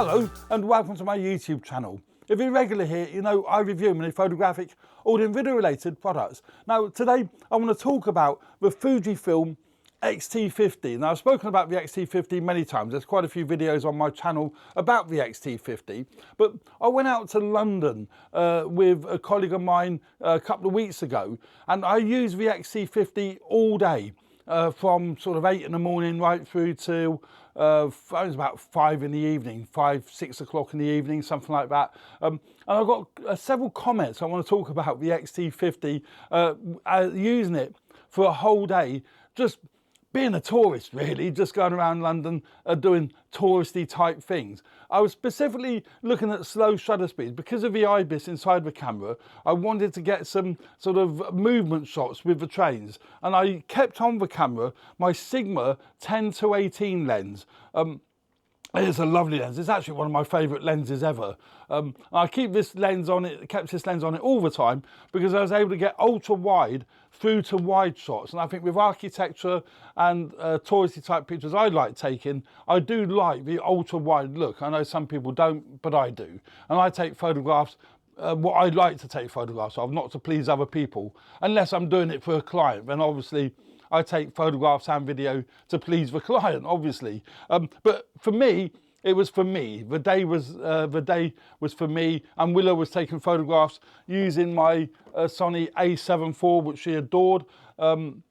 Hello and welcome to my YouTube channel. If you're regular here, you know I review many photographic, audio and video related products. Now today I want to talk about the Fujifilm X-T50. Now I've spoken about the X-T50 many times. There's quite a few videos on my channel about the X-T50, but I went out to London with a colleague of mine a couple of weeks ago, and I used the X-T50 all day. From sort of 8 in the morning right through to it was about 5 in the evening, 6 o'clock in the evening, something like that. And I've got several comments I want to talk about the X-T50, using it for a whole day, just being a tourist really, just going around London doing touristy type things. I was specifically looking at slow shutter speeds because of the IBIS inside the camera. I wanted to get some sort of movement shots with the trains, and I kept on the camera my Sigma 10-18 lens. It's a lovely lens. It's actually one of my favourite lenses ever. I keep this lens on it, kept this lens on it all the time because I was able to get ultra wide through to wide shots. And I think with architecture and touristy type pictures I like taking, I do like the ultra wide look. I know some people don't, but I do. And I take photographs what I like to take photographs of, not to please other people, unless I'm doing it for a client. Then obviously I take photographs and video to please the client, obviously. But for me, it was for me. The day was for me, and Willow was taking photographs using my Sony A7 IV, which she adored. And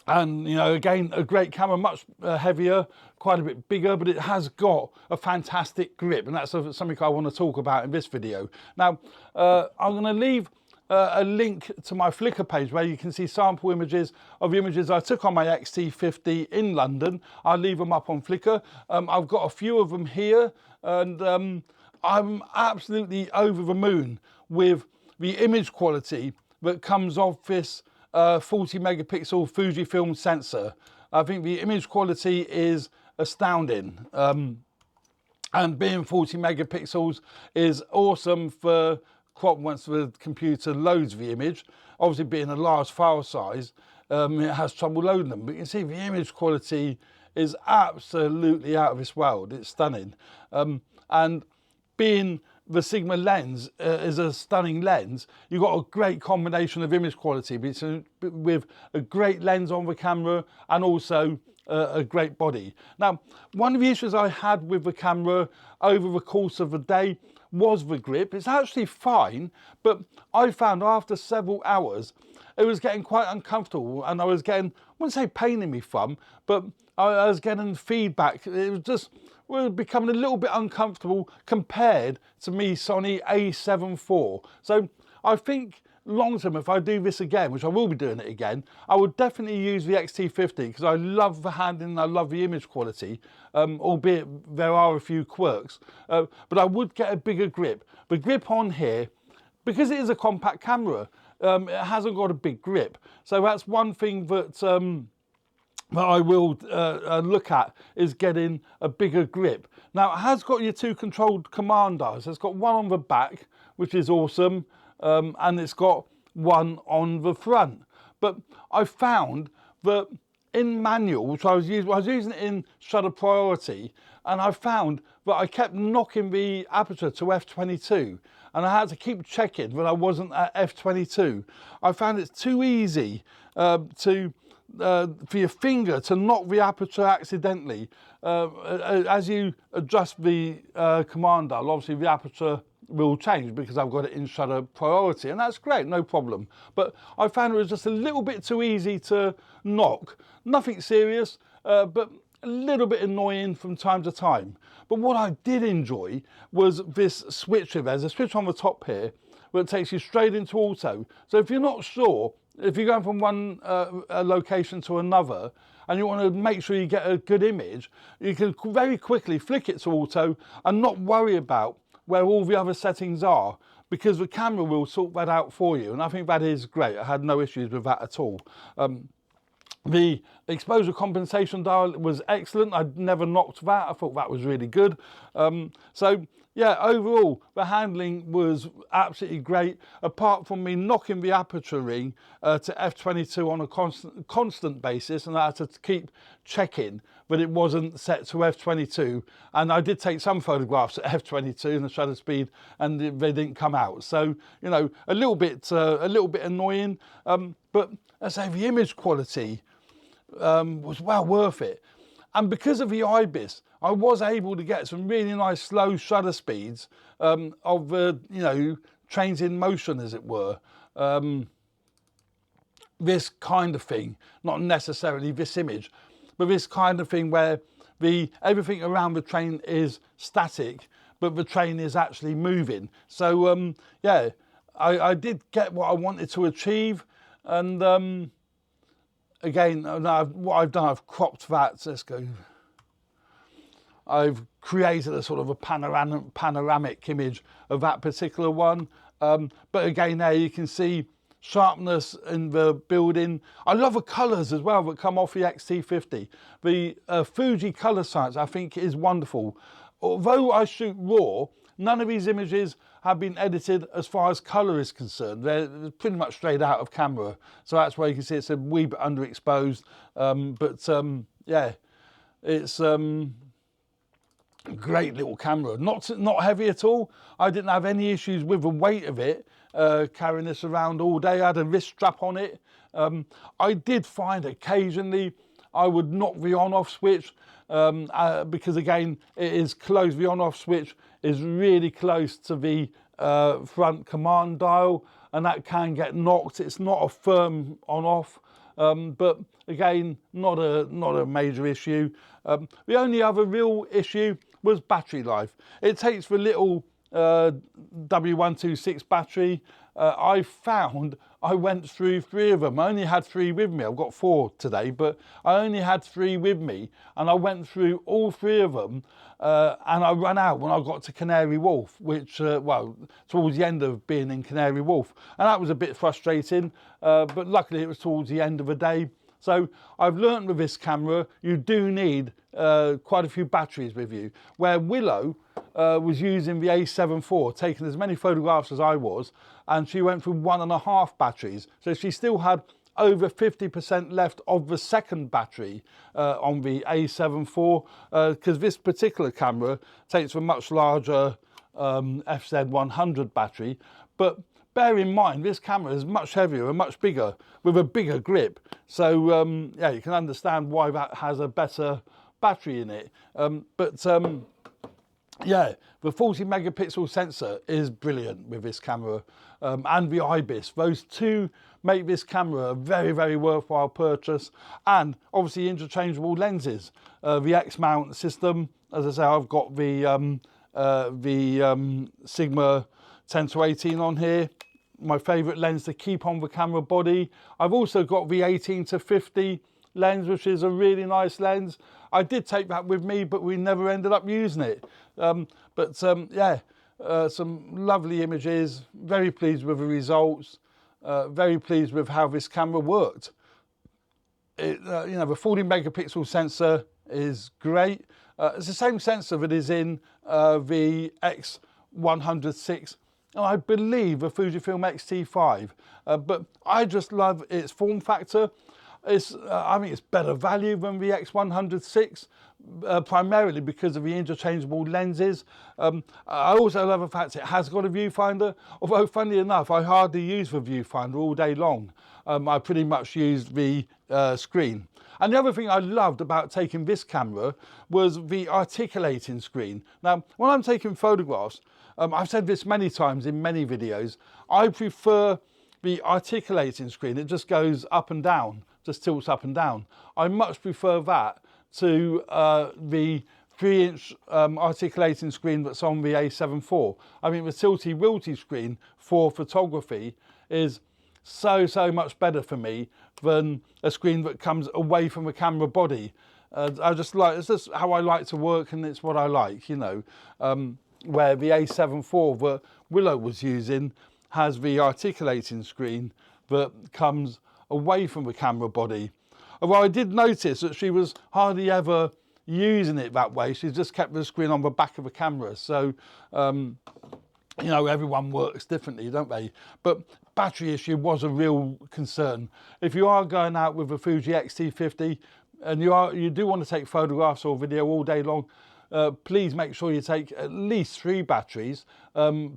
you know, again, a great camera, much heavier, quite a bit bigger, but it has got a fantastic grip, and that's something I want to talk about in this video. Now, I'm going to leave a link to my Flickr page where you can see sample images of the images I took on my X-T50 in London. I'll leave them up on Flickr. I've got a few of them here, and I'm absolutely over the moon with the image quality that comes off this 40 megapixel Fujifilm sensor. I think the image quality is astounding. And being 40 megapixels is awesome for once the computer loads the image. Obviously being a large file size, it has trouble loading them, but you can see the image quality is absolutely out of this world. It's stunning. And being the Sigma lens is a stunning lens, you've got a great combination of image quality with a great lens on the camera and also a great body. Now, one of the issues I had with the camera over the course of the day was the grip. It's actually fine, but I found after several hours it was getting quite uncomfortable, and I was getting, I wouldn't say pain in my thumb, but I was getting feedback. It was just becoming a little bit uncomfortable compared to me Sony A7 IV. So I think long term, if I do this again, which I will be doing it again, I would definitely use the X-T50 because I love the handling, I love the image quality, albeit there are a few quirks, but I would get a bigger grip. The grip on here, because it is a compact camera, it hasn't got a big grip. So that's one thing that that I will look at, is getting a bigger grip. Now it has got your two controlled command dials. It's got one on the back, which is awesome, and it's got one on the front. But I found that in manual, which I was using it in shutter priority, and I found that I kept knocking the aperture to f22, and I had to keep checking that I wasn't at f22. I found it's too easy for your finger to knock the aperture accidentally. As you adjust the command dial, obviously the aperture will change because I've got it in shutter priority, and that's great, no problem. But I found it was just a little bit too easy to knock. Nothing serious, but a little bit annoying from time to time. But what I did enjoy was this switch here. There's a switch on the top here that takes you straight into auto. So if you're not sure, if you're going from one location to another and you want to make sure you get a good image, you can very quickly flick it to auto and not worry about where all the other settings are, because the camera will sort that out for you, and I think that is great. I had no issues with that at all. The exposure compensation dial was excellent. I'd never knocked that. I thought that was really good. So yeah, overall, the handling was absolutely great, apart from me knocking the aperture ring to f22 on a constant basis, and I had to keep checking that it wasn't set to f22. And I did take some photographs at f22 and the shutter speed, and they didn't come out. So, you know, a little bit annoying, but as I say, the image quality was well worth it. And because of the IBIS, I was able to get some really nice slow shutter speeds of you know, trains in motion, as it were. This kind of thing, not necessarily this image, but this kind of thing where everything around the train is static, but the train is actually moving. So yeah, I did get what I wanted to achieve. And again, what I've done, I've cropped that. Let's go. I've created a sort of a panoramic image of that particular one. But again, there you can see sharpness in the building. I love the colours as well that come off the X-T50. The Fuji colour science, I think, is wonderful. Although I shoot RAW, none of these images have been edited as far as colour is concerned. They're pretty much straight out of camera. So that's why you can see it's a wee bit underexposed. But yeah, it's great little camera. Not heavy at all. I didn't have any issues with the weight of it, carrying this around all day. I had a wrist strap on it. I did find occasionally I would knock the on-off switch because again, it is close. The on-off switch is really close to the front command dial, and that can get knocked. It's not a firm on-off, but again, not a major issue. The only other real issue was battery life. It takes the little W126 battery. I found I went through 3 of them. I only had 3 with me. I've got 4 today, but I only had 3 with me, and I went through all 3 of them, and I ran out when I got to Canary Wharf, which, well, towards the end of being in Canary Wharf, and that was a bit frustrating, but luckily it was towards the end of the day. So I've learned with this camera, you do need quite a few batteries with you. Where Willow was using the A7 IV, taking as many photographs as I was, and she went through 1.5 batteries. So she still had over 50% left of the second battery on the A7 IV, because this particular camera takes a much larger FZ100 battery. But bear in mind, this camera is much heavier and much bigger, with a bigger grip. So yeah, you can understand why that has a better battery in it. Yeah, the 40 megapixel sensor is brilliant with this camera, and the IBIS. Those 2 make this camera a very, very worthwhile purchase. And obviously interchangeable lenses. The X mount system, as I say, I've got the Sigma 10-18 on here. My favourite lens to keep on the camera body. I've also got the 18-50 lens, which is a really nice lens. I did take that with me, but we never ended up using it. Yeah, some lovely images. Very pleased with the results. Very pleased with how this camera worked. You know, the 40 megapixel sensor is great. It's the same sensor that is in the X100VI. And I believe the Fujifilm X-T50, but I just love its form factor. I think it's better value than the X100VI, primarily because of the interchangeable lenses. I also love the fact it has got a viewfinder, although funnily enough, I hardly use the viewfinder all day long. I pretty much use the screen. And the other thing I loved about taking this camera was the articulating screen. Now, when I'm taking photographs, I've said this many times in many videos, I prefer the articulating screen. It just goes up and down, just tilts up and down. I much prefer that to the 3-inch articulating screen that's on the A7 IV. I mean, the tilty-wilty screen for photography is so much better for me than a screen that comes away from the camera body. It's just how I like to work, and it's what I like, you know. Where the A7 IV that Willow was using has the articulating screen that comes away from the camera body. Although I did notice that she was hardly ever using it that way. She's just kept the screen on the back of the camera. So, you know, everyone works differently, don't they? But battery issue was a real concern. If you are going out with a Fuji X-T50 and you do want to take photographs or video all day long, please make sure you take at least 3 batteries,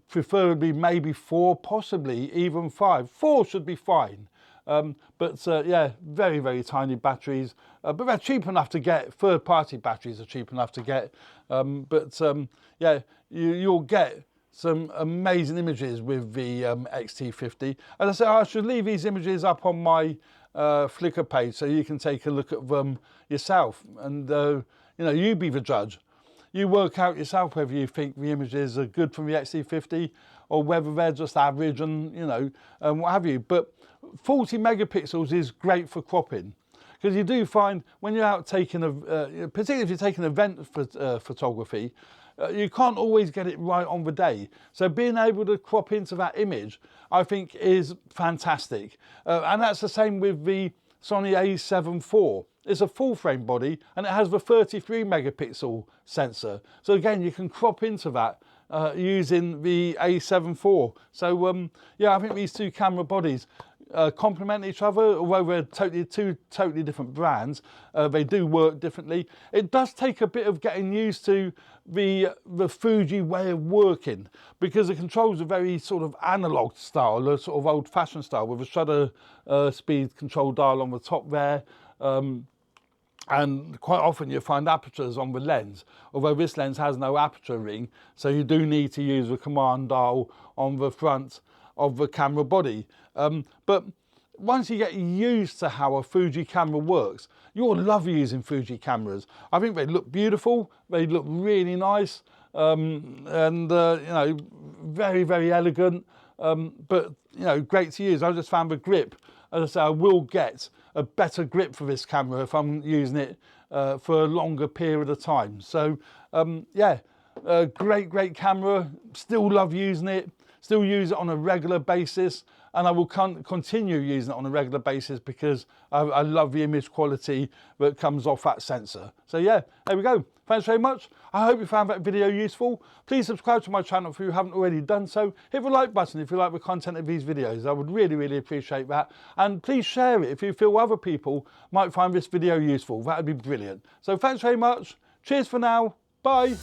preferably maybe 4, possibly even 5. 4 should be fine. Yeah, very, very tiny batteries, but they're cheap enough to get. Third-party batteries are cheap enough to get. Yeah, you'll get some amazing images with the X-T50. As I said, I should leave these images up on my Flickr page so you can take a look at them yourself, and you know, you be the judge. You work out yourself whether you think the images are good from the X-T50 or whether they're just average, and you know, what have you. But 40 megapixels is great for cropping, because you do find when you're out taking particularly if you're taking event photography, you can't always get it right on the day. So being able to crop into that image, I think, is fantastic. And that's the same with the Sony A7 IV. It's a full frame body and it has the 33 megapixel sensor. So again, you can crop into that using the A7 IV. So yeah, I think these two camera bodies complement each other, although they're two totally different brands. They do work differently. It does take a bit of getting used to the Fuji way of working, because the controls are very sort of analog style, a sort of old-fashioned style, with a shutter speed control dial on the top there. And quite often you find apertures on the lens, although this lens has no aperture ring, so you do need to use the command dial on the front of the camera body. But once you get used to how a Fuji camera works, you'll love using Fuji cameras. I think they look beautiful, they look really nice, and you know, very, very elegant, but you know, great to use. I just found the grip, as I say, I will get a better grip for this camera if I'm using it for a longer period of time. So yeah, great camera, still love using it, still use it on a regular basis, and I will continue using it on a regular basis because I love the image quality that comes off that sensor. So yeah, there we go. Thanks very much. I hope you found that video useful. Please subscribe to my channel if you haven't already done so. Hit the like button if you like the content of these videos. I would really, really appreciate that. And please share it if you feel other people might find this video useful. That would be brilliant. So thanks very much. Cheers for now. Bye.